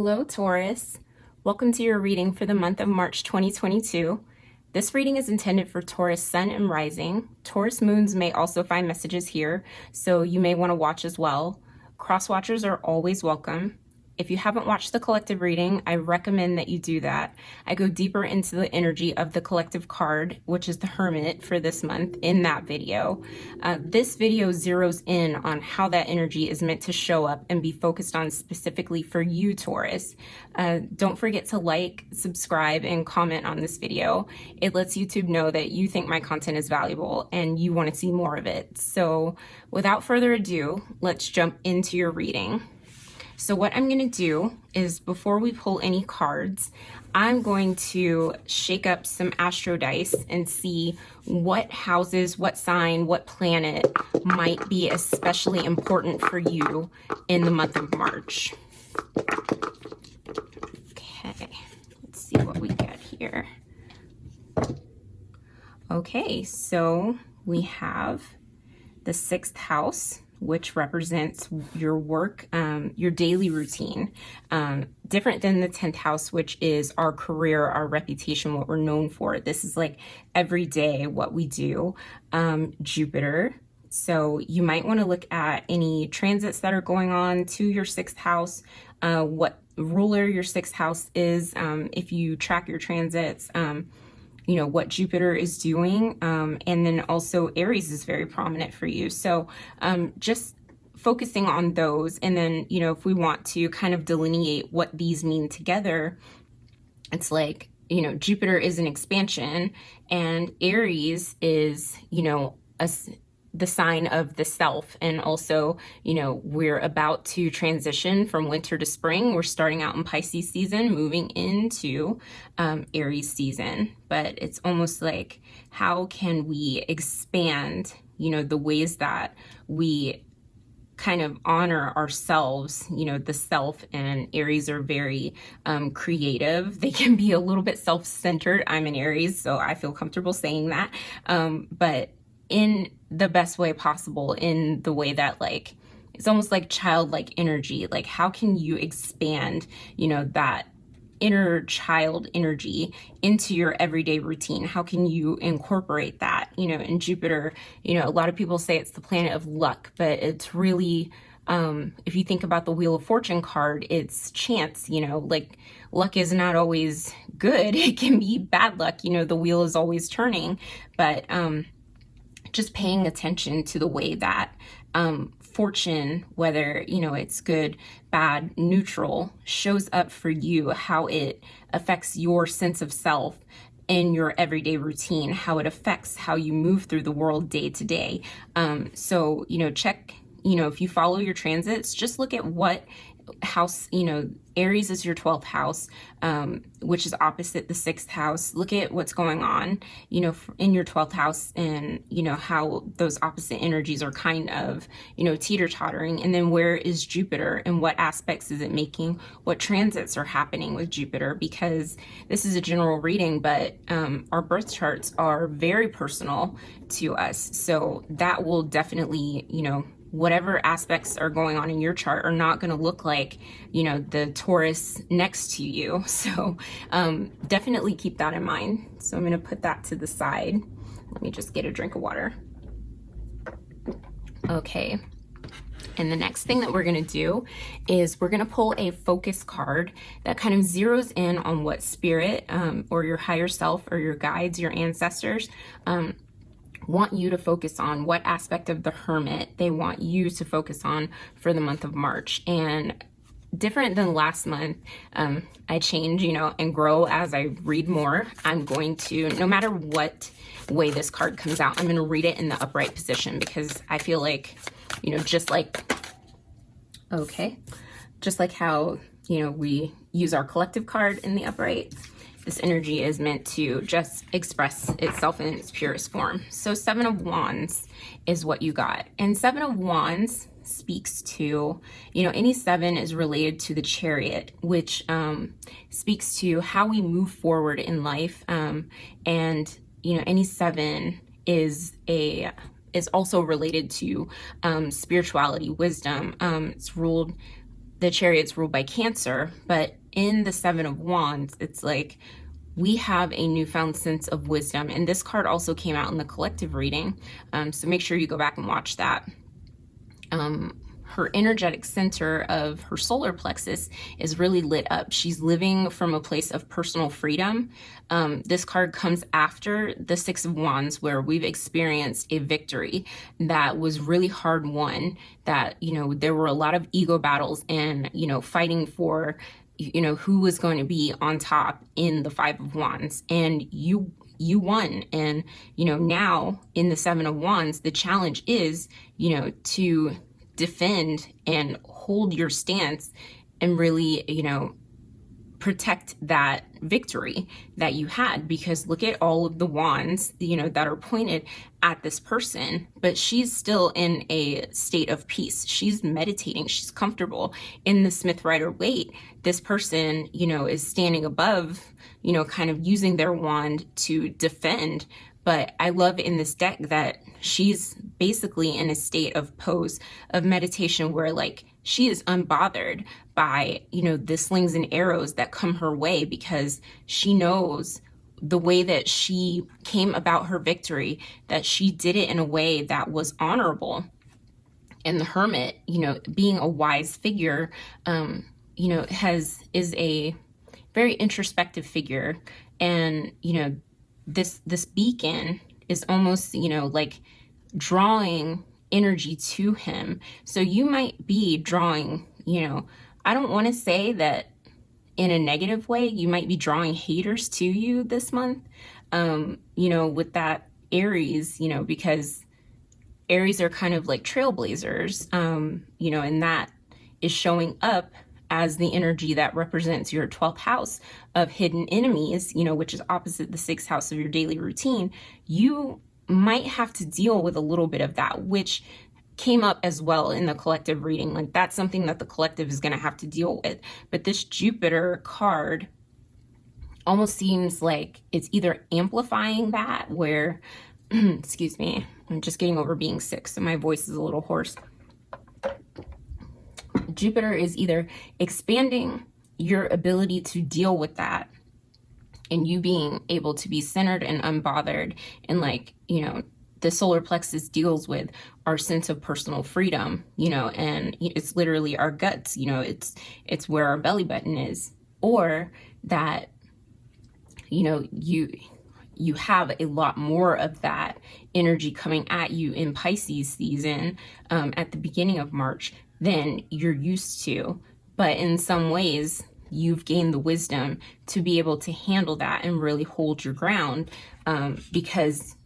Hello, Taurus. Welcome to your reading for the month of March 2022. This reading is intended for Taurus Sun and Rising. Taurus moons may also find messages here, so you may want to watch as well. Cross watchers are always welcome. If you haven't watched the collective reading, I recommend that you do that. I go deeper into the energy of the collective card, which is the Hermit for this month, in that video. This video zeroes in on how that energy is meant to show up and be focused on specifically for you, Taurus. Don't forget to like, subscribe, and comment on this video. It lets YouTube know that you think my content is valuable and you want to see more of it. So without further ado, let's jump into your reading. So what I'm going to do is, before we pull any cards, I'm going to shake up some astro dice and see what houses, what sign, what planet might be especially important for you in the month of March. Okay, let's see what we get here. Okay, so we have the 6th house, which represents your work, your daily routine. Different than the 10th house, which is our career, our reputation, what we're known for. This is like every day what we do. Jupiter. So you might want to look at any transits that are going on to your 6th house, what ruler your 6th house is, if you track your transits, you know, what Jupiter is doing. And then also Aries is very prominent for you. So just focusing on those. And then, you know, if we want to kind of delineate what these mean together, it's like, you know, Jupiter is an expansion and Aries is, you know, the sign of the self. And also, you know, we're about to transition from winter to spring. We're starting out in Pisces season, moving into Aries season. But it's almost like, how can we expand, you know, the ways that we kind of honor ourselves, you know, the self. And Aries are very creative. They can be a little bit self-centered. I'm an Aries, so I feel comfortable saying that. But in the best way possible, in the way that, like, it's almost like childlike energy. Like, how can you expand, you know, that inner child energy into your everyday routine? How can you incorporate that? You know, in Jupiter, you know, a lot of people say it's the planet of luck, but it's really, if you think about the Wheel of Fortune card, it's chance. You know, like, luck is not always good. It can be bad luck. You know, the wheel is always turning. But just paying attention to the way that fortune, whether, you know, it's good, bad, neutral, shows up for you, how it affects your sense of self in your everyday routine, how it affects how you move through the world day to day. So, you know, check, you know, if you follow your transits, just look at what house, you know, Aries is your 12th house, which is opposite the 6th house. Look at what's going on, you know, in your 12th house, and, you know, how those opposite energies are kind of, you know, teeter-tottering. And then where is Jupiter and what aspects is it making? What transits are happening with Jupiter? Because this is a general reading, but our birth charts are very personal to us. So that will definitely, you know, whatever aspects are going on in your chart are not going to look like, you know, the Taurus next to you. So definitely keep that in mind. So I'm going to put that to the side. Let me just get a drink of water. Okay. And the next thing that we're going to do is we're going to pull a focus card that kind of zeroes in on what spirit or your higher self or your guides, your ancestors, want you to focus on, what aspect of the Hermit they want you to focus on for the month of March. And different than last month, I change, you know, and grow as I read more. I'm going to, no matter what way this card comes out, I'm going to read it in the upright position, because I feel like, you know, just like, okay, just like how, you know, we use our collective card in the upright, this energy is meant to just express itself in its purest form. So 7 of Wands is what you got. And 7 of Wands speaks to, you know, any 7 is related to the Chariot, which speaks to how we move forward in life. And, you know, any 7 is also related to spirituality, wisdom. It's ruled the Chariot's ruled by Cancer, but in the Seven of Wands, it's like we have a newfound sense of wisdom. And this card also came out in the collective reading, so make sure you go back and watch that. Her energetic center of her solar plexus is really lit up. She's living from a place of personal freedom. This card comes after the Six of Wands, where we've experienced a victory that was really hard won, that, you know, there were a lot of ego battles and, you know, fighting for, you know, who was going to be on top in the Five of Wands, and you won. And, you know, now in the Seven of Wands, the challenge is, you know, to defend and hold your stance and really, you know, protect that victory that you had, because look at all of the wands, you know, that are pointed at this person, but she's still in a state of peace. She's meditating, she's comfortable in the Smith Rider Waite. This person, you know, is standing above, you know, kind of using their wand to defend. But I love in this deck that she's basically in a state of pose of meditation where, like, she is unbothered by, you know, the slings and arrows that come her way, because she knows the way that she came about her victory, that she did it in a way that was honorable. And the Hermit, you know, being a wise figure, you know, is a very introspective figure. And, you know, this beacon is almost, you know, like drawing energy to him. So you might be drawing, you know, I don't want to say that in a negative way, you might be drawing haters to you this month, you know, with that Aries, you know, because Aries are kind of like trailblazers, you know, and that is showing up as the energy that represents your 12th house of hidden enemies, you know, which is opposite the 6th house of your daily routine. You might have to deal with a little bit of that, which came up as well in the collective reading. Like, that's something that the collective is going to have to deal with. But this Jupiter card almost seems like it's either amplifying that, where, excuse me, I'm just getting over being sick, so my voice is a little hoarse. Jupiter is either expanding your ability to deal with that, and you being able to be centered and unbothered, and, like, you know, the solar plexus deals with our sense of personal freedom, you know, and it's literally our guts, you know, it's where our belly button is. Or that, you know, you have a lot more of that energy coming at you in Pisces season at the beginning of March than you're used to. But in some ways, you've gained the wisdom to be able to handle that and really hold your ground, because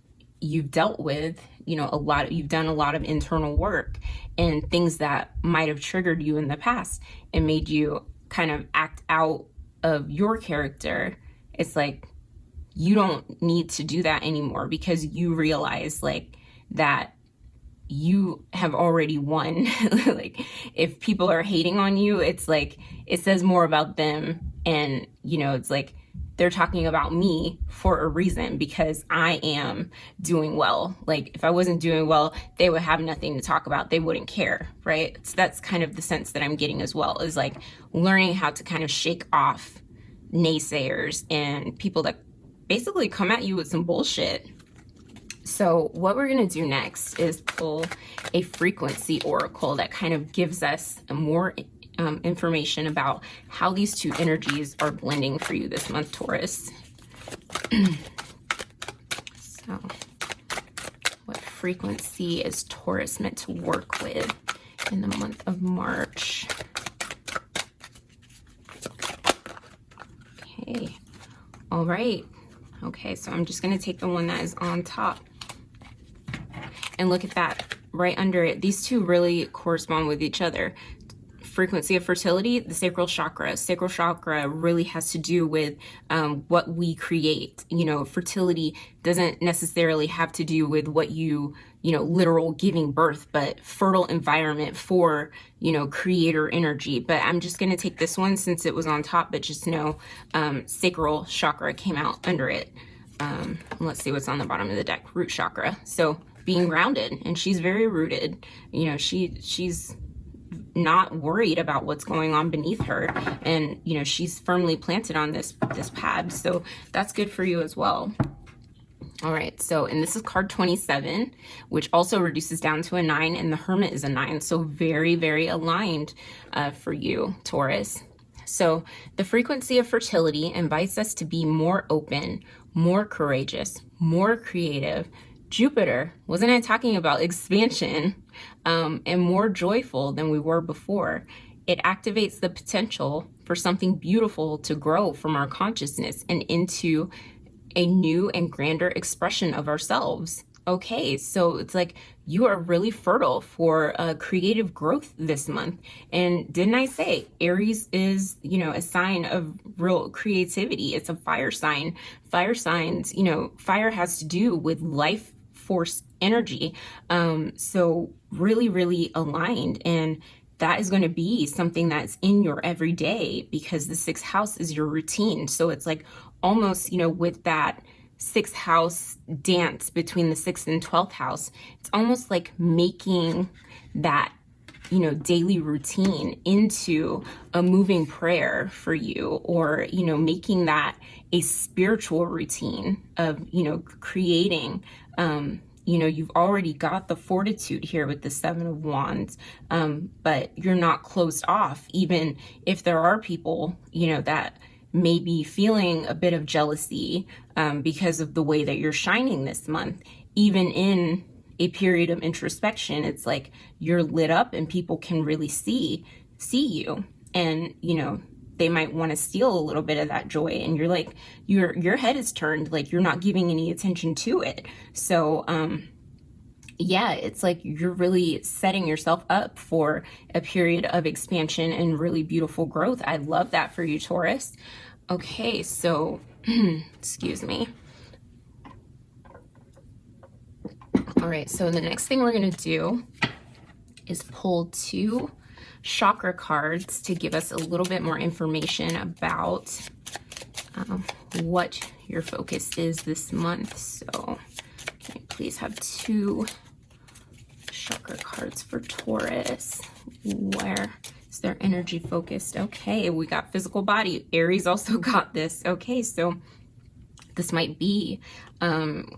you've dealt with, you know, you've done a lot of internal work and things that might have triggered you in the past and made you kind of act out of your character. It's like, you don't need to do that anymore, because you realize, like, that you have already won. Like, if people are hating on you, it's like, it says more about them. And, you know, it's like, they're talking about me for a reason, because I am doing well. Like, if I wasn't doing well, they would have nothing to talk about. They wouldn't care, right? So that's kind of the sense that I'm getting as well, is like learning how to kind of shake off naysayers and people that basically come at you with some bullshit. So what we're going to do next is pull a frequency oracle that kind of gives us more information about how these two energies are blending for you this month, Taurus. So what frequency is Taurus meant to work with in the month of March? Okay. All right. Okay, so I'm just going to take the one that is on top. And look at that, right under it. These two really correspond with each other. Frequency of fertility, the sacral chakra. Sacral chakra really has to do with what we create. You know, fertility doesn't necessarily have to do with what you know, literal giving birth, but fertile environment for, you know, creator energy. But I'm just going to take this one since it was on top, but just know sacral chakra came out under it. Let's see what's on the bottom of the deck. Root chakra. So being grounded, and she's very rooted. You know, she's not worried about what's going on beneath her. And, you know, she's firmly planted on this pad. So that's good for you as well. All right, so, and this is card 27, which also reduces down to a 9, and the Hermit is a 9. So very, very aligned for you, Taurus. So the frequency of fertility invites us to be more open, more courageous, more creative. Jupiter, wasn't I talking about expansion, and more joyful than we were before? It activates the potential for something beautiful to grow from our consciousness and into a new and grander expression of ourselves. Okay, so it's like you are really fertile for creative growth this month. And didn't I say Aries is, you know, a sign of real creativity? It's a fire sign. Fire signs, you know, fire has to do with life force energy. So really, really aligned. And that is going to be something that's in your everyday, because the 6th house is your routine. So it's like almost, you know, with that 6th house dance between the 6th and 12th house, it's almost like making that, you know, daily routine into a moving prayer for you, or, you know, making that a spiritual routine of, you know, creating, you know, you've already got the fortitude here with the 7 of Wands, but you're not closed off, even if there are people, you know, that may be feeling a bit of jealousy because of the way that you're shining this month. Even in a period of introspection, it's like you're lit up and people can really see you. And, you know, they might want to steal a little bit of that joy, and you're like, your head is turned, like you're not giving any attention to it. So yeah, it's like you're really setting yourself up for a period of expansion and really beautiful growth. I love that for you, Taurus. Okay, so excuse me. All right, so the next thing we're going to do is pull 2 chakra cards to give us a little bit more information about what your focus is this month. So can I please have 2 chakra cards for Taurus? Where is their energy focused? Okay, we got physical body. Aries also got this. Okay, so this might be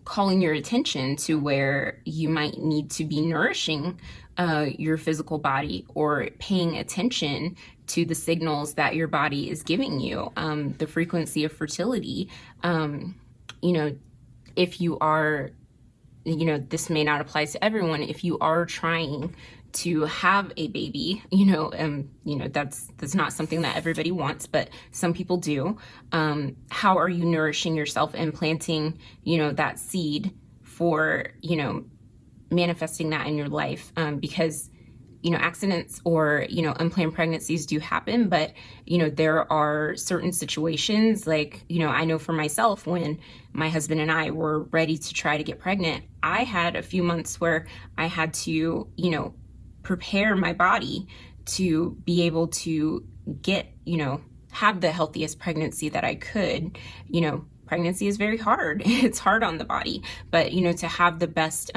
calling your attention to where you might need to be nourishing your physical body, or paying attention to the signals that your body is giving you. The frequency of fertility, you know, if you are, you know, this may not apply to everyone. If you are trying to have a baby, you know, that's not something that everybody wants, but some people do. How are you nourishing yourself and planting, you know, that seed for, you know, manifesting that in your life? Because, you know, accidents or, you know, unplanned pregnancies do happen, but, you know, there are certain situations, like, you know, I know for myself, when my husband and I were ready to try to get pregnant, I had a few months where I had to, you know, prepare my body to be able to get, you know, have the healthiest pregnancy that I could. You know, pregnancy is very hard. It's hard on the body, but, you know, to have the best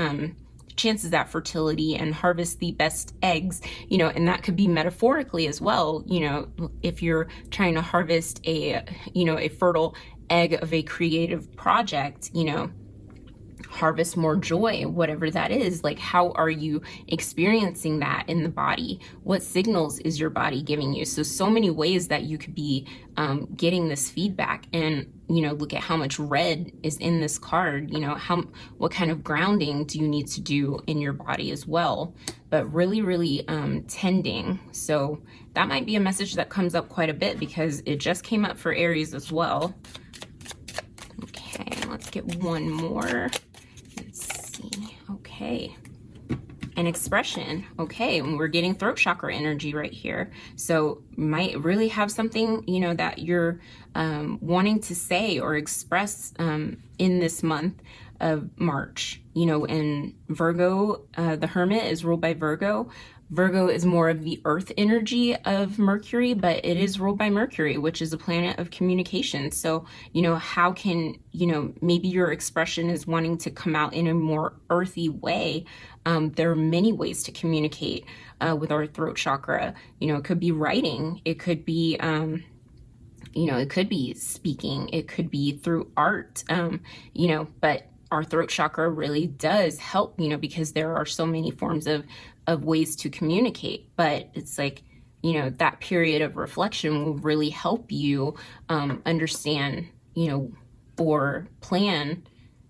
chances at fertility and harvest the best eggs, you know, and that could be metaphorically as well. You know, if you're trying to harvest a, you know, a fertile egg of a creative project, you know, harvest more joy, whatever that is. Like, how are you experiencing that in the body? What signals is your body giving you? So many ways that you could be getting this feedback. And, you know, look at how much red is in this card. You know, what kind of grounding do you need to do in your body as well? But really, really tending. So that might be a message that comes up quite a bit, because it just came up for Aries as well. Okay, let's get one more. Let's see. Okay. And expression. Okay, and we're getting throat chakra energy right here. So might really have something, you know, that you're wanting to say or express in this month of March. You know, and Virgo, the Hermit is ruled by Virgo. Virgo is more of the earth energy of Mercury, but it is ruled by Mercury, which is a planet of communication. So, how can, maybe your expression is wanting to come out in a more earthy way. There are many ways to communicate with our throat chakra. It could be writing, it could be, it could be speaking, it could be through art, but our throat chakra really does help, because there are so many forms of ways to communicate. But it's like, that period of reflection will really help you understand, or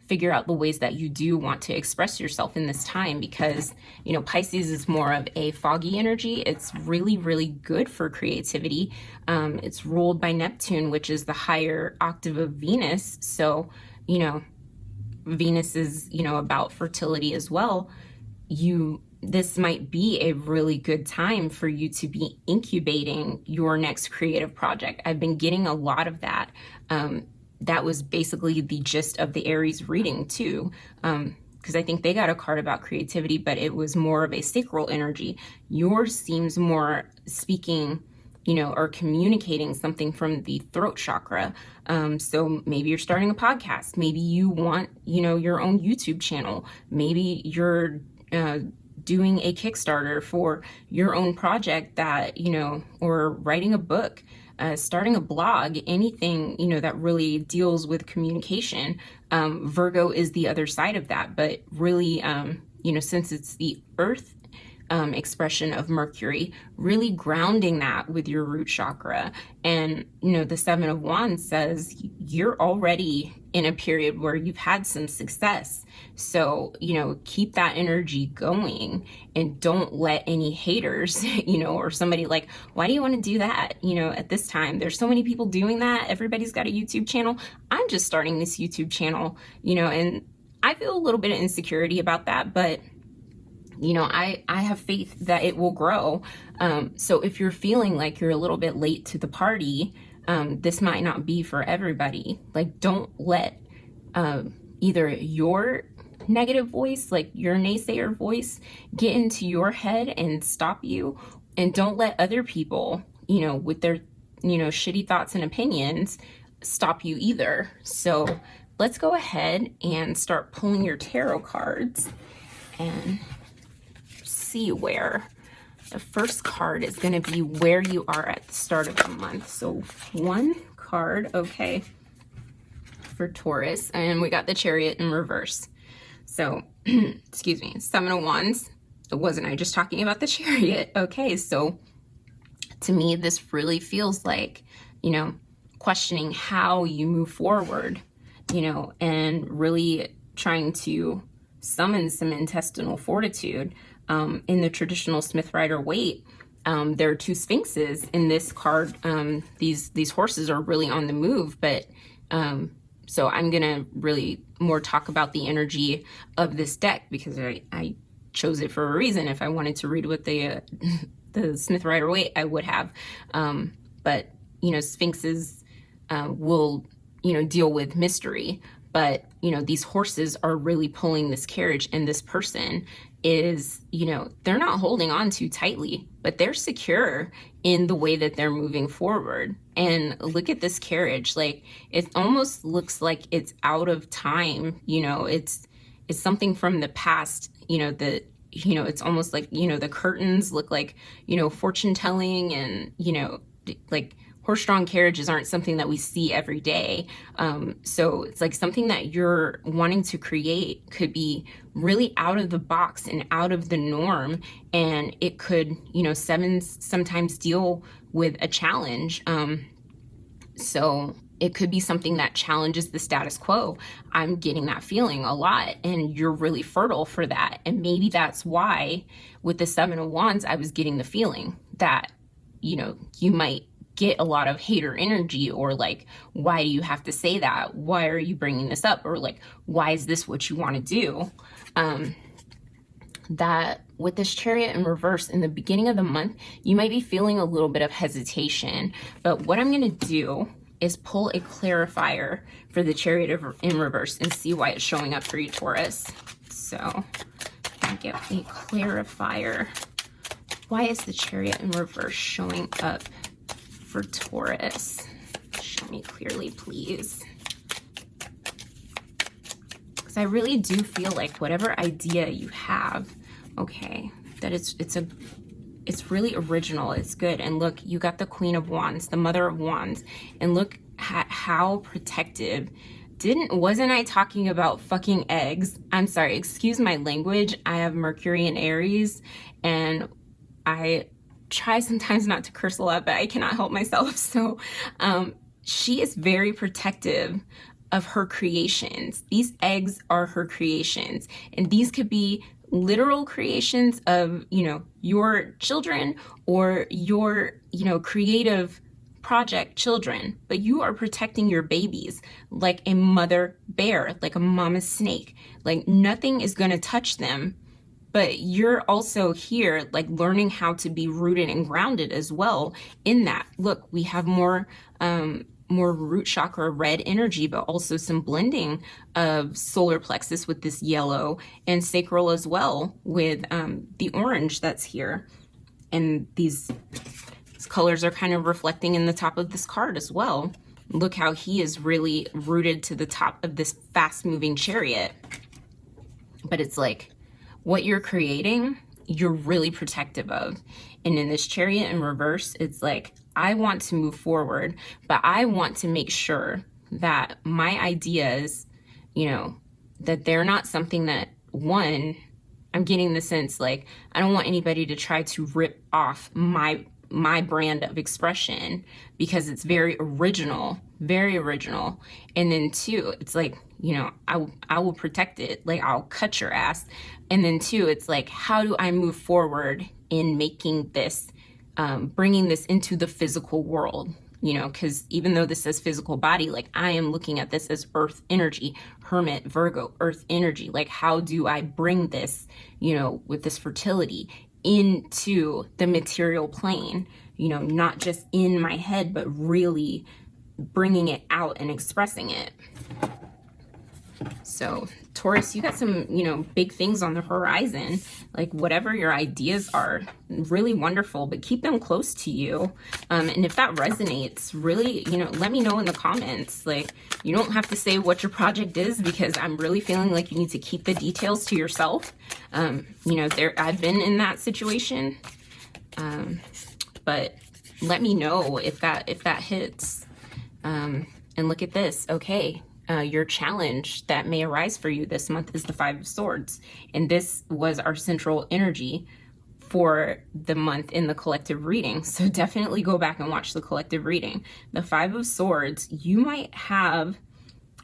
figure out the ways that you do want to express yourself in this time, because, Pisces is more of a foggy energy. It's really, really good for creativity. It's ruled by Neptune, which is the higher octave of Venus. So, Venus is, about fertility as well. This might be a really good time for you to be incubating your next creative project. I've been getting a lot of that. That was basically the gist of the Aries reading too, because I think they got a card about creativity, but it was more of a sacral energy. Yours seems more speaking, or communicating something from the throat chakra. So maybe you're starting a podcast. Maybe you want, your own YouTube channel. Maybe you're doing a Kickstarter for your own project that, or writing a book, starting a blog, anything, that really deals with communication. Virgo is the other side of that, but really, since it's the earth expression of Mercury, really grounding that with your root chakra. And, the Seven of Wands says you're already in a period where you've had some success. So, keep that energy going and don't let any haters, or somebody like, why do you want to do that? At this time, there's so many people doing that. Everybody's got a YouTube channel. I'm just starting this YouTube channel, and I feel a little bit of insecurity about that, but I have faith that it will grow. So if you're feeling like you're a little bit late to the party, this might not be for everybody. Like, don't let either your negative voice, like your naysayer voice, get into your head and stop you. And don't let other people, with their, shitty thoughts and opinions stop you either. So let's go ahead and start pulling your tarot cards and see where the first card is going to be, where you are at the start of the month. So one card, okay, for Taurus, and we got the Chariot in reverse. So, excuse me, Seven of Wands. Wasn't I just talking about the Chariot? Okay, so to me, this really feels like, questioning how you move forward, and really trying to summon some intestinal fortitude. In the traditional Smith-Rider-Waite, there are two sphinxes in this card. These horses are really on the move, but so I'm gonna really more talk about the energy of this deck, because I chose it for a reason. If I wanted to read with the Smith-Rider-Waite, I would have. But sphinxes will deal with mystery. But, these horses are really pulling this carriage, and this person is, they're not holding on too tightly, but they're secure in the way that they're moving forward. And look at this carriage. Like, it almost looks like it's out of time. It's something from the past, it's almost like, the curtains look like, fortune telling, and, like, horse-drawn carriages aren't something that we see every day. So it's like something that you're wanting to create could be really out of the box and out of the norm. And it could, sevens sometimes deal with a challenge. So it could be something that challenges the status quo. I'm getting that feeling a lot, and you're really fertile for that. And maybe that's why with the Seven of Wands, I was getting the feeling that, you might get a lot of hater energy, or like, why do you have to say that? Why are you bringing this up? Or like, why is this what you want to do? That with this Chariot in reverse in the beginning of the month, you might be feeling a little bit of hesitation. But what I'm going to do is pull a clarifier for the Chariot in reverse and see why it's showing up for you, Taurus. So I get a clarifier Why is the Chariot in reverse showing up for Taurus? Show me clearly, please. Because I really do feel like whatever idea you have, okay, that it's really original, it's good. And look, you got the Queen of Wands, the Mother of Wands, and look at how protective. Wasn't I talking about fucking eggs? I'm sorry, excuse my language. I have Mercury in Aries, and I try sometimes not to curse a lot, but I cannot help myself. So she is very protective of her creations. These eggs are her creations, and these could be literal creations of, you know, your children or your, you know, creative project children, but you are protecting your babies like a mother bear, like a mama snake. Like nothing is going to touch them, but you're also here like learning how to be rooted and grounded as well in that. Look, we have more root chakra red energy, but also some blending of solar plexus with this yellow, and sacral as well with the orange that's here. And these colors are kind of reflecting in the top of this card as well. Look how he is really rooted to the top of this fast moving chariot. But it's like what you're creating, you're really protective of. And in this Chariot in reverse, it's like, I want to move forward, but I want to make sure that my ideas, you know, that they're not something that, one, I'm getting the sense like, I don't want anybody to try to rip off my brand of expression, because it's very original, very original. And then two, it's like, you know, I will protect it. Like, I'll cut your ass. And then two, it's like, how do I move forward in making this, bringing this into the physical world? You know, because even though this says physical body, like I am looking at this as earth energy, Hermit, Virgo, earth energy. Like, how do I bring this, you know, with this fertility into the material plane, you know, not just in my head, but really bringing it out and expressing it. So Taurus, you got some, you know, big things on the horizon. Like whatever your ideas are, really wonderful, but keep them close to you. And if that resonates, really, you know, let me know in the comments. Like, you don't have to say what your project is, because I'm really feeling like you need to keep the details to yourself. You know, I've been in that situation. But let me know if that hits. And look at this. Okay. Your challenge that may arise for you this month is the Five of Swords. And this was our central energy for the month in the collective reading. So definitely go back and watch the collective reading. The Five of Swords, you might have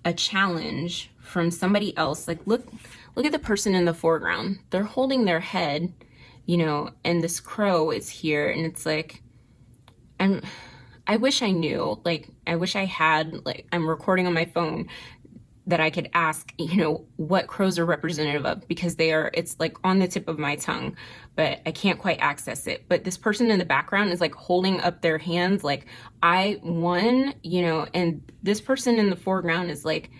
a challenge from somebody else. Like, look at the person in the foreground. They're holding their head, you know, and this crow is here, and it's like, I wish I knew, like, I wish I had, like, I'm recording on my phone that I could ask, you know, what crows are representative of, because it's like on the tip of my tongue, but I can't quite access it. But this person in the background is like holding up their hands like, I won, you know, and this person in the foreground is like,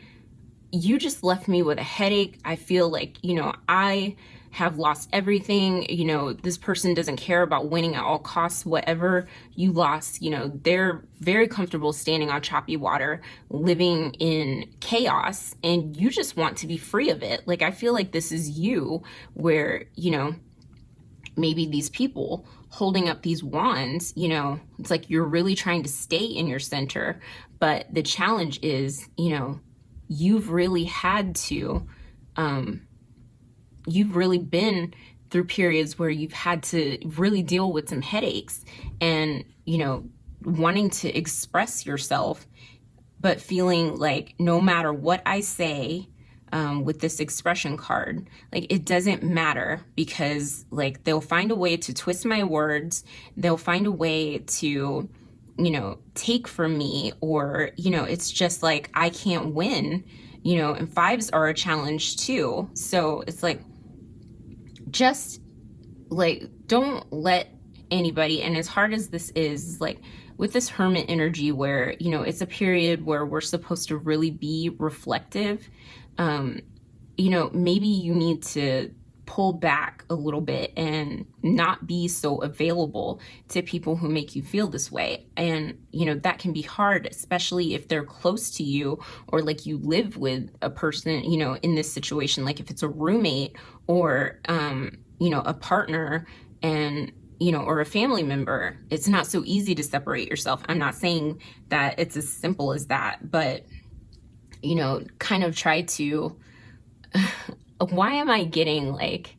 you just left me with a headache. I feel like, you know, I have lost everything. You know, this person doesn't care about winning at all costs. Whatever you lost, you know, they're very comfortable standing on choppy water, living in chaos, and you just want to be free of it. Like, I feel like this is you, where, you know, maybe these people holding up these wands, you know, it's like you're really trying to stay in your center. But the challenge is, you know, you've really had to, you've really been through periods where you've had to really deal with some headaches and, you know, wanting to express yourself, but feeling like no matter what I say, with this expression card, like, it doesn't matter, because like they'll find a way to twist my words. They'll find a way to, you know, take from me, or, you know, it's just like, I can't win, you know, and fives are a challenge too. So it's like, just like, don't let anybody, and as hard as this is, like with this Hermit energy where, you know, it's a period where we're supposed to really be reflective, you know, maybe you need to pull back a little bit and not be so available to people who make you feel this way. And, you know, that can be hard, especially if they're close to you, or like you live with a person, you know, in this situation, like if it's a roommate or, you know, a partner, and, you know, or a family member. It's not so easy to separate yourself. I'm not saying that it's as simple as that, but, you know, kind of try to, why am I getting like,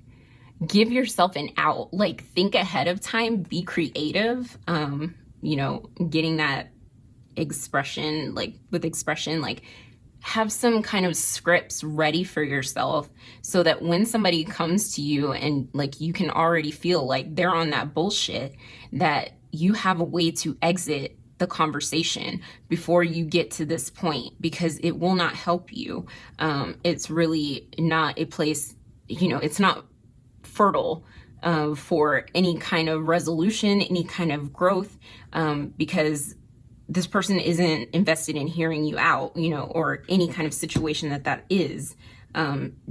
give yourself an out, like think ahead of time, be creative, you know, getting that expression, like with expression, like have some kind of scripts ready for yourself so that when somebody comes to you and like you can already feel like they're on that bullshit, that you have a way to exit the conversation before you get to this point, because it will not help you. It's really not a place, you know, it's not fertile for any kind of resolution, any kind of growth, because this person isn't invested in hearing you out, you know, or any kind of situation that is.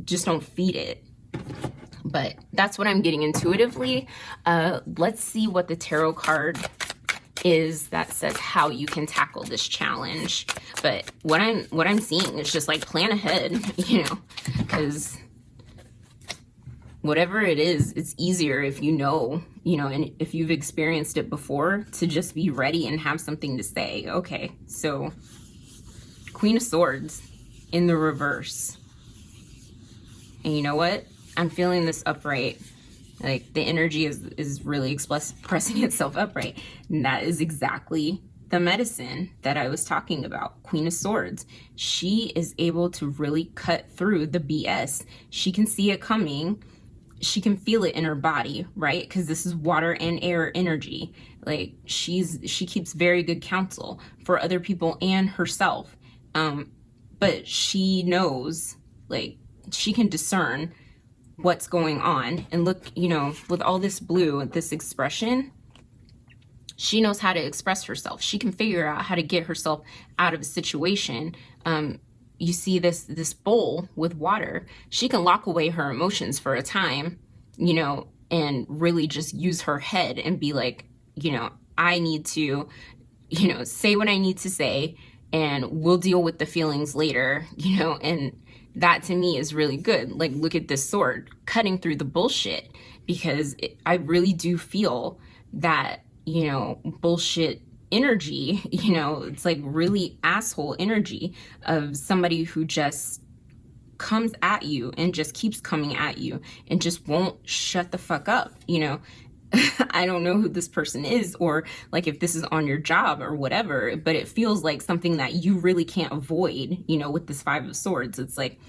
Just don't feed it. But that's what I'm getting intuitively. Let's see what the tarot card is that says how you can tackle this challenge. But what I'm seeing is just like plan ahead, you know, because whatever it is, it's easier if you know, and if you've experienced it before, to just be ready and have something to say. Okay, so Queen of Swords in the reverse. And you know what? I'm feeling this upright. Like the energy is really expressing itself upright. And that is exactly the medicine that I was talking about. Queen of Swords. She is able to really cut through the BS. She can see it coming. She can feel it in her body, right? Because this is water and air energy. Like she keeps very good counsel for other people and herself. But she knows, like, she can discern what's going on. And look, you know, with all this blue, this expression, she knows how to express herself. She can figure out how to get herself out of a situation. You see this bowl with water. She can lock away her emotions for a time, you know, and really just use her head and be like, you know, I need to, you know, say what I need to say, and we'll deal with the feelings later, you know. And that to me is really good. Like, look at this sword cutting through the bullshit, because I really do feel that, you know, bullshit energy, you know, it's like really asshole energy of somebody who just comes at you and just keeps coming at you and just won't shut the fuck up, you know. I don't know who this person is, or like if this is on your job or whatever, but it feels like something that you really can't avoid, you know, with this Five of Swords. It's like,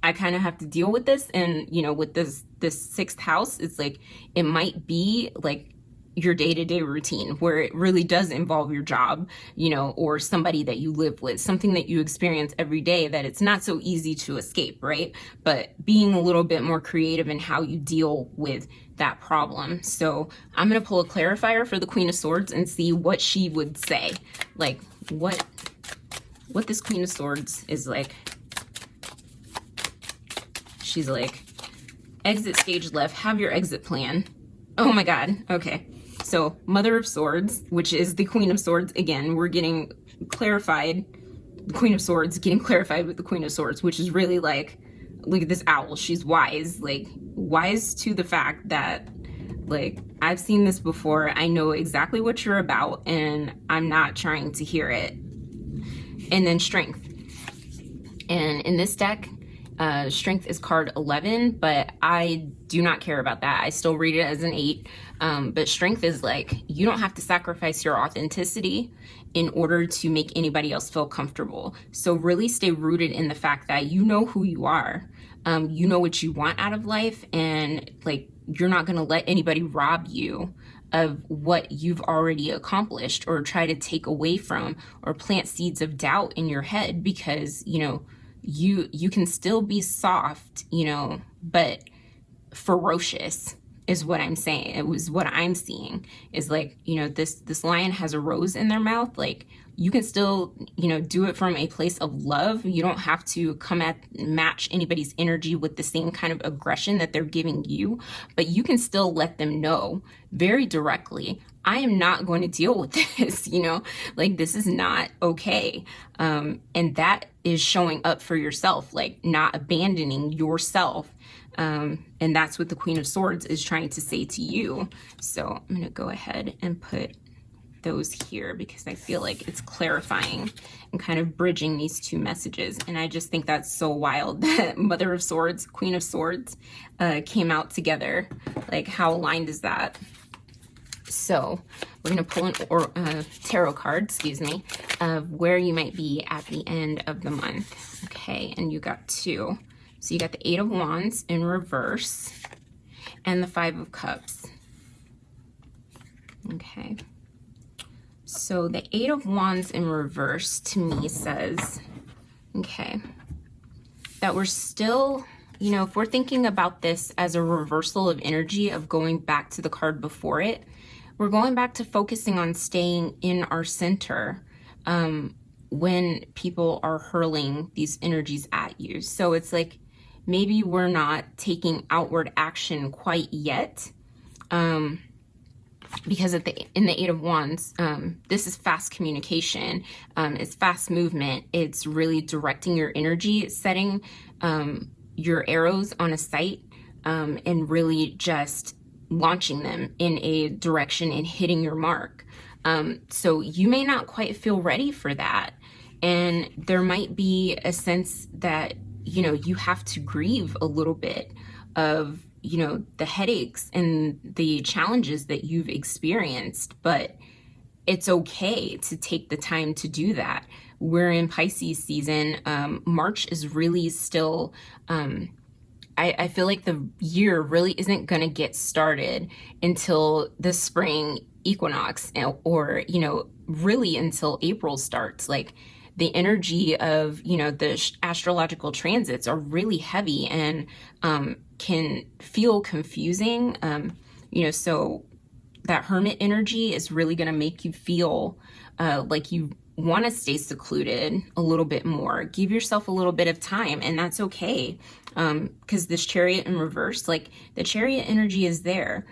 I kind of have to deal with this. And, you know, with this sixth house, it's like, it might be like your day-to-day routine where it really does involve your job, you know, or somebody that you live with, something that you experience every day that it's not so easy to escape, right? But being a little bit more creative in how you deal with that problem. So I'm going to pull a clarifier for the Queen of Swords and see what she would say. Like what this Queen of Swords is like. She's like, exit stage left, have your exit plan. Oh my God. Okay. So Mother of Swords, which is the Queen of Swords. Again, we're getting clarified. The Queen of Swords getting clarified with the Queen of Swords, which is really like, look at this owl. She's wise, like wise to the fact that, like, I've seen this before. I know exactly what you're about, and I'm not trying to hear it. And then Strength. And in this deck, Strength is card 11, but I do not care about that. I still read it as an 8. But Strength is like, you don't have to sacrifice your authenticity in order to make anybody else feel comfortable. So really stay rooted in the fact that you know who you are. You know what you want out of life, and like, you're not going to let anybody rob you of what you've already accomplished, or try to take away from, or plant seeds of doubt in your head, because, you know, you can still be soft, you know, but ferocious is what I'm saying. It was what I'm seeing is like, you know, this lion has a rose in their mouth. Like, you can still, you know, do it from a place of love. You don't have to match anybody's energy with the same kind of aggression that they're giving you, but you can still let them know very directly, I am not going to deal with this, you know, like this is not okay. And that is showing up for yourself, like not abandoning yourself. And that's what the Queen of Swords is trying to say to you. So I'm going to go ahead and put those here because I feel like it's clarifying and kind of bridging these two messages. And I just think that's so wild that Mother of Swords, Queen of Swords came out together. Like, how aligned is that? So we're going to pull an tarot card, excuse me, of where you might be at the end of the month. Okay, and you got 2. So you got the 8 of Wands in reverse and the 5 of Cups. Okay. So the 8 of Wands in reverse to me says, okay, that we're still, you know, if we're thinking about this as a reversal of energy of going back to the card before it, we're going back to focusing on staying in our center when people are hurling these energies at you. So it's like maybe we're not taking outward action quite yet. Because in the 8 of Wands, this is fast communication, it's fast movement, it's really directing your energy, setting your arrows on a sight, and really just launching them in a direction and hitting your mark. So you may not quite feel ready for that. And there might be a sense that, you know, you have to grieve a little bit of, you know, the headaches and the challenges that you've experienced, but it's okay to take the time to do that. We're in Pisces season. March is really still, I feel like the year really isn't going to get started until the spring equinox, or, you know, really until April starts. Like, the energy of, you know, the astrological transits are really heavy and can feel confusing. You know, so that Hermit energy is really going to make you feel like you want to stay secluded a little bit more. Give yourself a little bit of time, and that's okay. Because this Chariot in reverse, like the Chariot energy is there.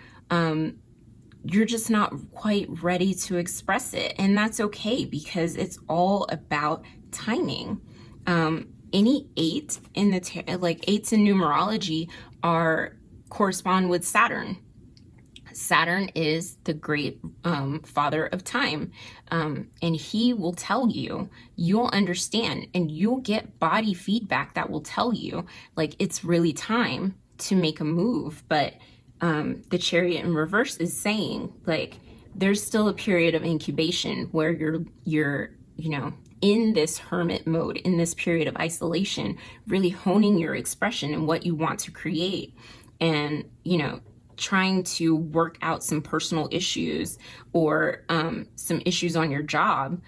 You're just not quite ready to express it, and that's okay because it's all about timing. Any 8 in the like 8s in numerology correspond with Saturn. Saturn is the great father of time, and he will tell you, you'll understand, and you'll get body feedback that will tell you like it's really time to make a move. But the Chariot in reverse is saying like there's still a period of incubation where you're you know, in this hermit mode, in this period of isolation, really honing your expression and what you want to create, and, you know, trying to work out some personal issues or some issues on your job,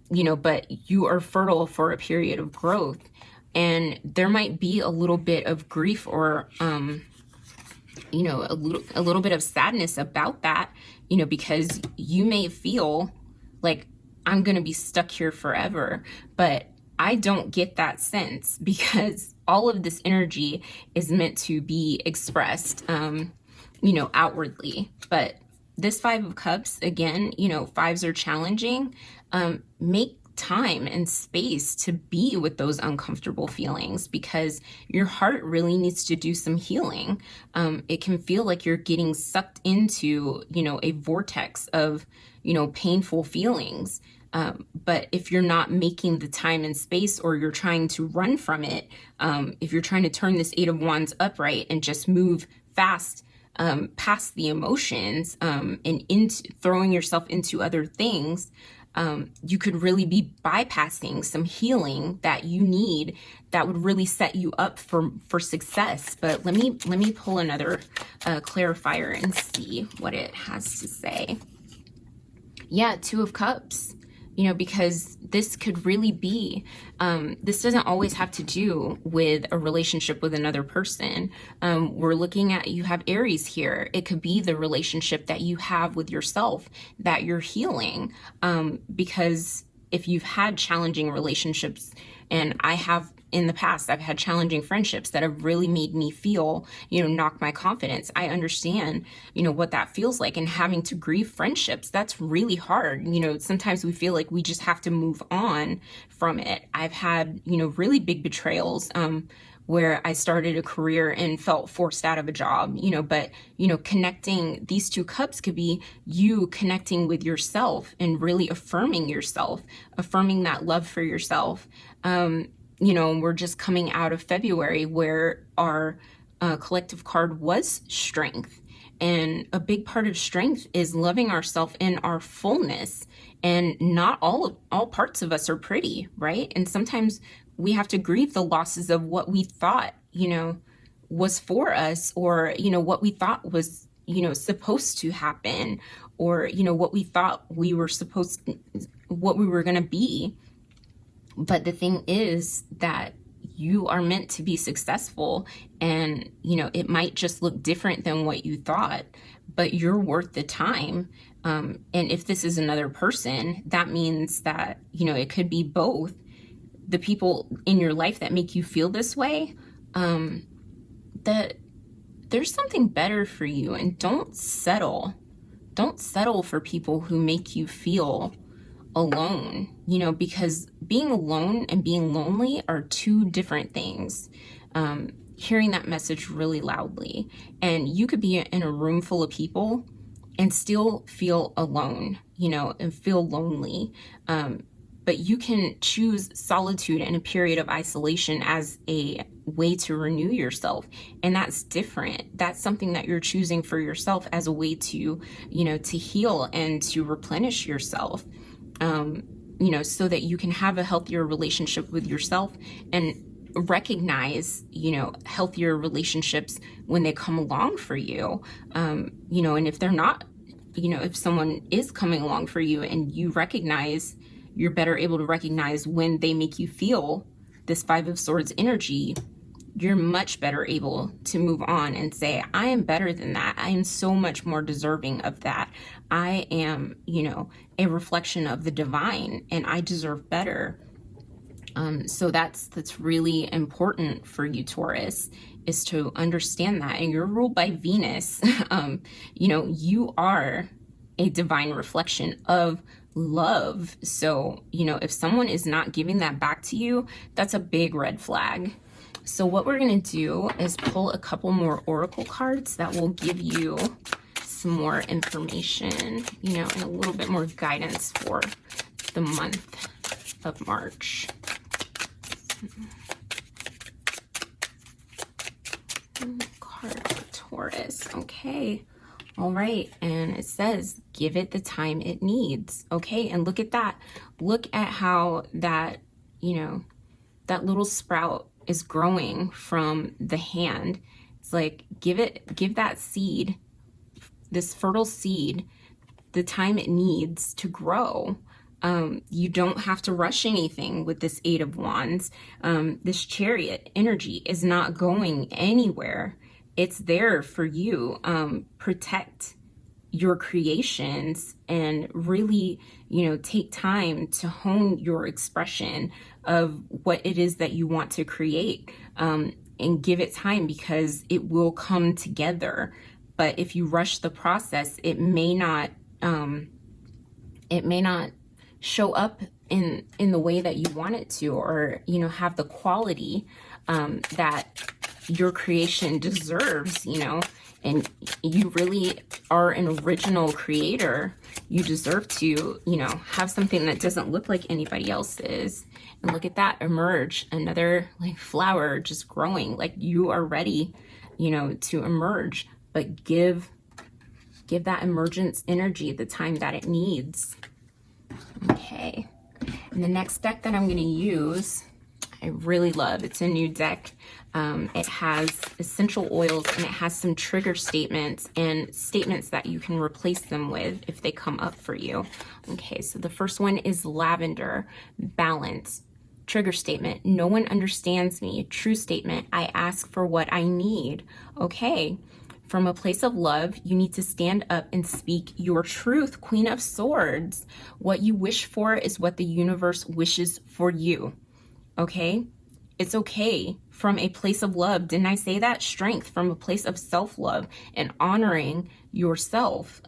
you know, but you are fertile for a period of growth. And there might be a little bit of grief or, you know, a little bit of sadness about that, you know, because you may feel like I'm going to be stuck here forever, but I don't get that sense because all of this energy is meant to be expressed, you know, outwardly. But this 5 of Cups, again, you know, 5s are challenging. Make time and space to be with those uncomfortable feelings because your heart really needs to do some healing. It can feel like you're getting sucked into, you know, a vortex of, you know, painful feelings. But if you're not making the time and space, or you're trying to run from it, if you're trying to turn this 8 of Wands upright and just move fast past the emotions and into throwing yourself into other things, you could really be bypassing some healing that you need that would really set you up for success. But let me pull another clarifier and see what it has to say. Yeah, 2 of Cups. because this could really be, this doesn't always have to do with a relationship with another person. We're looking at, you have Aries here. It could be the relationship that you have with yourself that you're healing. Because if you've had challenging relationships, and I have in the past, I've had challenging friendships that have really made me feel, knock my confidence. I understand, what that feels like, and having to grieve friendships, that's really hard. Sometimes we feel like we just have to move on from it. I've had, really big betrayals, where I started a career and felt forced out of a job, but, connecting these two cups could be you connecting with yourself and really affirming yourself, affirming that love for yourself. We're just coming out of February where our collective card was strength. And a big part of strength is loving ourselves in our fullness. And not all parts of us are pretty, right? And sometimes we have to grieve the losses of what we thought, was for us, or, what we thought was, supposed to happen, or, what we thought we were what we were going to be. But the thing is that you are meant to be successful, and, it might just look different than what you thought, but you're worth the time. And if this is another person, that means that, it could be both. The people in your life that make you feel this way, that there's something better for you, and don't settle for people who make you feel alone, because being alone and being lonely are two different things. Hearing that message really loudly, and you could be in a room full of people and still feel alone, and feel lonely. But you can choose solitude and a period of isolation as a way to renew yourself. And that's different. That's something that you're choosing for yourself as a way to, to heal and to replenish yourself. So that you can have a healthier relationship with yourself, and recognize, healthier relationships when they come along for you. And if they're not, if someone is coming along for you and you recognize, you're better able to recognize when they make you feel this Five of Swords energy, you're much better able to move on and say, I am better than that. I am so much more deserving of that. I am, a reflection of the divine, and I deserve better. So that's really important for you, Taurus, is to understand that. And you're ruled by Venus. You are a divine reflection of love. So, if someone is not giving that back to you, that's a big red flag. So what we're going to do is pull a couple more oracle cards that will give you some more information, and a little bit more guidance for the month of March. Card for Taurus. Okay. All right. And it says, give it the time it needs. Okay. And look at that. Look at how that, that little sprout is growing from the hand. It's like, give that seed, this fertile seed, the time it needs to grow. You don't have to rush anything with this Eight of Wands. This Chariot energy is not going anywhere. It's there for you. Protect your creations and really, take time to hone your expression of what it is that you want to create, and give it time, because it will come together. But if you rush the process, it may not show up in the way that you want it to, or, have the quality that your creation deserves, and you really are an original creator. You deserve to, have something that doesn't look like anybody else's. And look at that, emerge, another like flower just growing, like you are ready, to emerge, but give that emergence energy the time that it needs. Okay. And the next deck that I'm going to use, I really love. It's a new deck. It has essential oils and it has some trigger statements and statements that you can replace them with if they come up for you. Okay, so the first one is lavender, balance. Trigger statement, no one understands me. True statement, I ask for what I need. Okay, from a place of love, you need to stand up and speak your truth. Queen of Swords, what you wish for is what the universe wishes for you. Okay, it's okay from a place of love. Didn't I say that? Strength from a place of self-love and honoring yourself.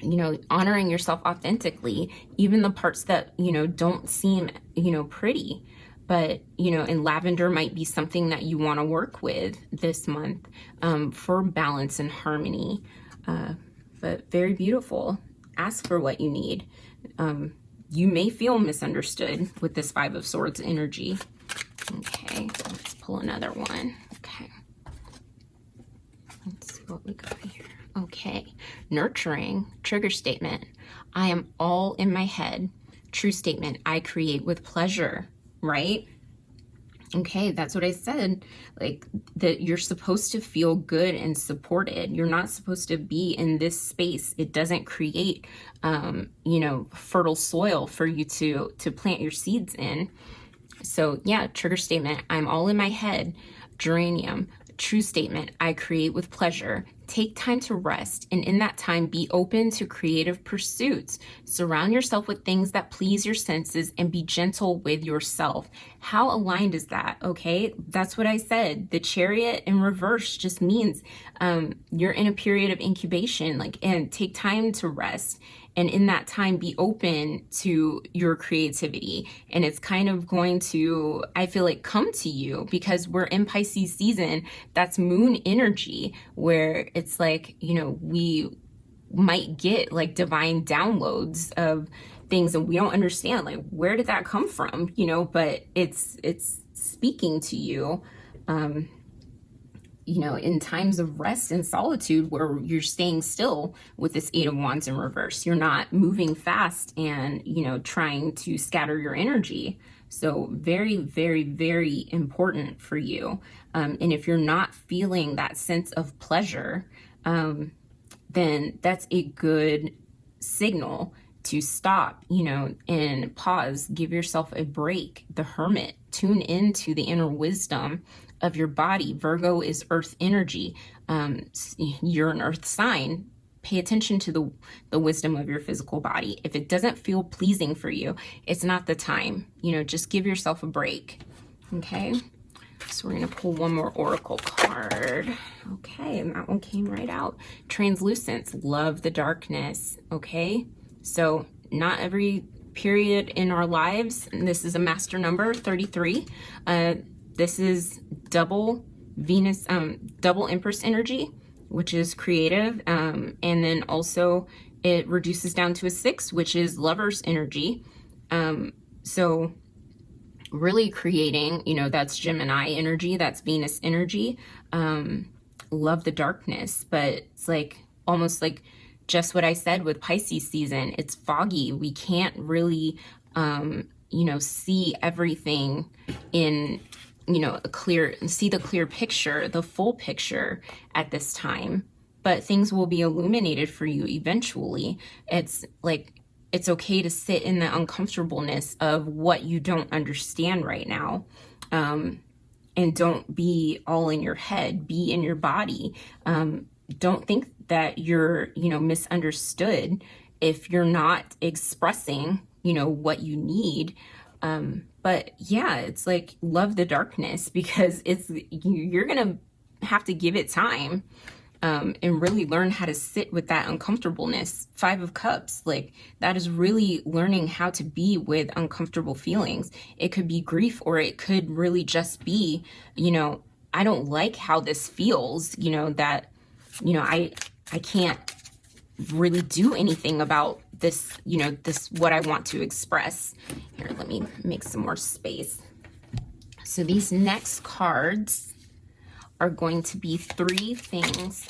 You know, honoring yourself authentically, even the parts that, you know, don't seem, you know, pretty. But, you know, and lavender might be something that you want to work with this month for balance and harmony. But very beautiful. Ask for what you need. You may feel misunderstood with this Five of Swords energy. Okay, let's pull another one. Okay. Let's see what we got here. Okay, nurturing, trigger statement, I am all in my head. True statement, I create with pleasure, right? Okay, that's what I said, like that you're supposed to feel good and supported. You're not supposed to be in this space. It doesn't create, you know, fertile soil for you to plant your seeds in. So yeah, trigger statement, I'm all in my head. Geranium, true statement, I create with pleasure. Take time to rest, and in that time, be open to creative pursuits. Surround yourself with things that please your senses and be gentle with yourself. How aligned is that? Okay, that's what I said. The Chariot in reverse just means you're in a period of incubation, like, and take time to rest. And in that time, be open to your creativity. And it's kind of going to, I feel like, come to you because we're in Pisces season. That's moon energy where it's like, you know, we might get like divine downloads of things and we don't understand, like, where did that come from? You know, but it's speaking to you. You know, in times of rest and solitude where you're staying still with this Eight of Wands in reverse. You're not moving fast and, you know, trying to scatter your energy. So very, very, very important for you. And if you're not feeling that sense of pleasure, then that's a good signal to stop, you know, and pause, give yourself a break. The Hermit, tune into the inner wisdom of your body. Virgo is earth energy. You're an earth sign. Pay attention to the wisdom of your physical body. If it doesn't feel pleasing for you, it's not the time. You know, just give yourself a break. Okay. So we're going to pull one more oracle card. Okay. And that one came right out. Translucence, love the darkness. Okay. So not every period in our lives, and this is a master number, 33. This is double Venus, double Empress energy, which is creative. And then also it reduces down to a 6, which is Lover's energy. So really creating, you know, that's Gemini energy, that's Venus energy. Love the darkness, but it's like almost like just what I said with Pisces season. It's foggy. We can't really, you know, see everything in, you know, see the clear picture, the full picture at this time, but things will be illuminated for you eventually. It's like, it's okay to sit in the uncomfortableness of what you don't understand right now. And don't be all in your head, be in your body. Don't think that you're, you know, misunderstood if you're not expressing, you know, what you need. But yeah, it's like, love the darkness because you're going to have to give it time, and really learn how to sit with that uncomfortableness. 5 of Cups, like that is really learning how to be with uncomfortable feelings. It could be grief, or it could really just be, you know, I don't like how this feels, you know, that, you know, I can't really do anything about this, you know, this, what I want to express. Here, let me make some more space. So these next cards are going to be 3 things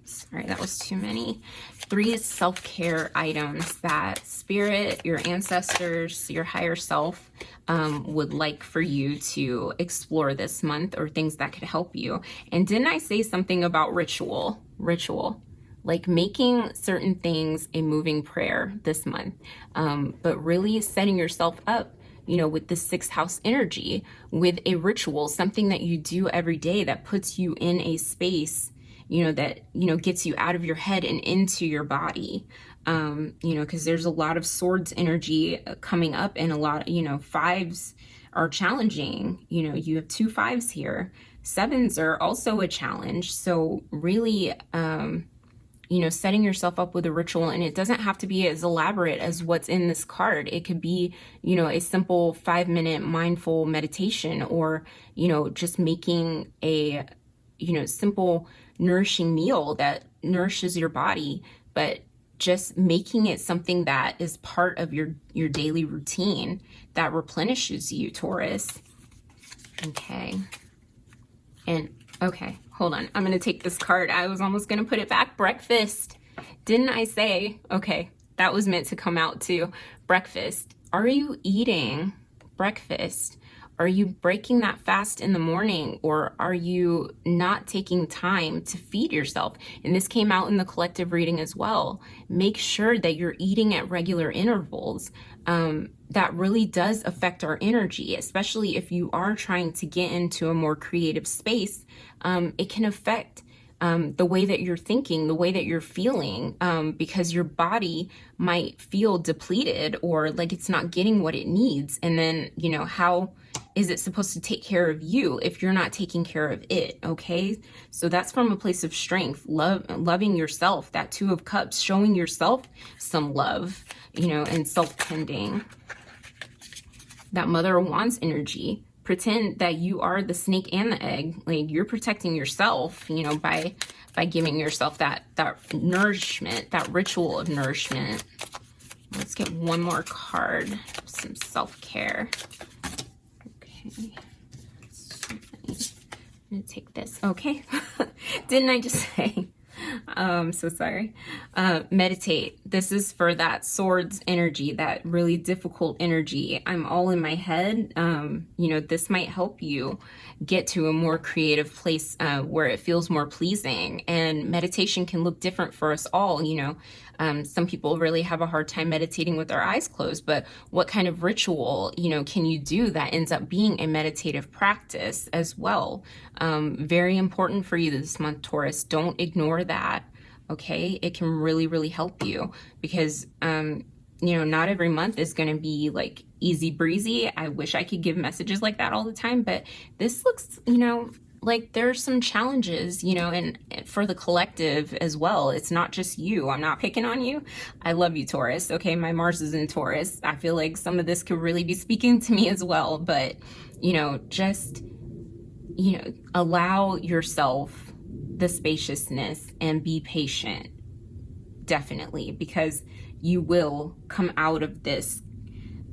Sorry, that was too many. 3 self-care items that spirit, your ancestors, your higher self would like for you to explore this month, or things that could help you. And didn't I say something about ritual? Ritual. Like making certain things a moving prayer this month, but really setting yourself up, you know, with the 6th house energy, with a ritual, something that you do every day that puts you in a space, you know, that, you know, gets you out of your head and into your body. You know, because there's a lot of swords energy coming up, and a lot, you know, 5s are challenging. You know, you have 2 5s here. 7s are also a challenge. So really, you know, setting yourself up with a ritual, and it doesn't have to be as elaborate as what's in this card. It could be, you know, a simple 5-minute mindful meditation, or, you know, just making a, you know, simple nourishing meal that nourishes your body, but just making it something that is part of your daily routine that replenishes you, Taurus. Okay. And okay, hold on. I'm going to take this card. I was almost going to put it back. Breakfast. Didn't I say? Okay, that was meant to come out too. Breakfast. Are you eating breakfast? Are you breaking that fast in the morning, or are you not taking time to feed yourself? And this came out in the collective reading as well. Make sure that you're eating at regular intervals. That really does affect our energy, especially if you are trying to get into a more creative space. It can affect the way that you're thinking, the way that you're feeling, because your body might feel depleted, or like it's not getting what it needs. And then, you know, how is it supposed to take care of you if you're not taking care of it? Okay, so that's from a place of strength, loving yourself. That 2 of Cups, showing yourself some love, you know, and self-tending. That Mother of Wands energy, pretend that you are the snake and the egg. Like, you're protecting yourself, you know, by giving yourself that nourishment, that ritual of nourishment. Let's get one more card, some self-care. Okay, so funny. I'm gonna take this. Okay. Didn't I just say? So sorry. Meditate. This is for that swords energy, that really difficult energy. I'm all in my head. You know, this might help you get to a more creative place where it feels more pleasing. And meditation can look different for us all. You know, some people really have a hard time meditating with their eyes closed, but what kind of ritual, you know, can you do that ends up being a meditative practice as well? Very important for you this month, Taurus. Don't ignore that. Okay, it can really, really help you, because you know, not every month is going to be like easy breezy. I wish I could give messages like that all the time, but this looks, you know, like there's some challenges, you know, and for the collective as well. It's not just you. I'm not picking on you. I love you, Taurus. Okay, my Mars is in Taurus. I feel like some of this could really be speaking to me as well, but, you know, just, you know, allow yourself the spaciousness and be patient, definitely, because you will come out of this,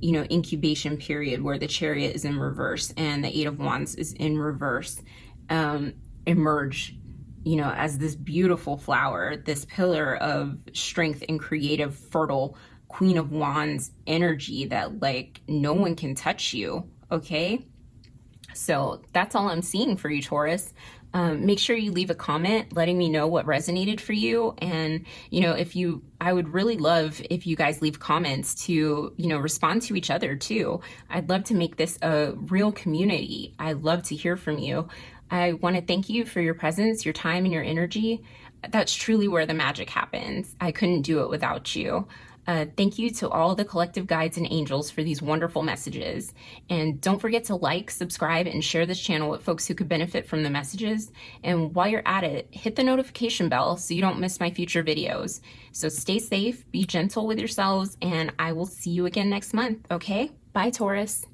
you know, incubation period where the Chariot is in reverse and the 8 of Wands is in reverse, emerge, you know, as this beautiful flower, this pillar of strength and creative, fertile Queen of Wands energy that like no one can touch you. Okay, so that's all I'm seeing for you, Taurus. Make sure you leave a comment letting me know what resonated for you. And, you know, I would really love if you guys leave comments to, you know, respond to each other too. I'd love to make this a real community. I'd love to hear from you. I want to thank you for your presence, your time, and your energy. That's truly where the magic happens. I couldn't do it without you. Thank you to all the collective guides and angels for these wonderful messages. And don't forget to like, subscribe, and share this channel with folks who could benefit from the messages. And while you're at it, hit the notification bell so you don't miss my future videos. So stay safe, be gentle with yourselves, and I will see you again next month, okay? Bye, Taurus.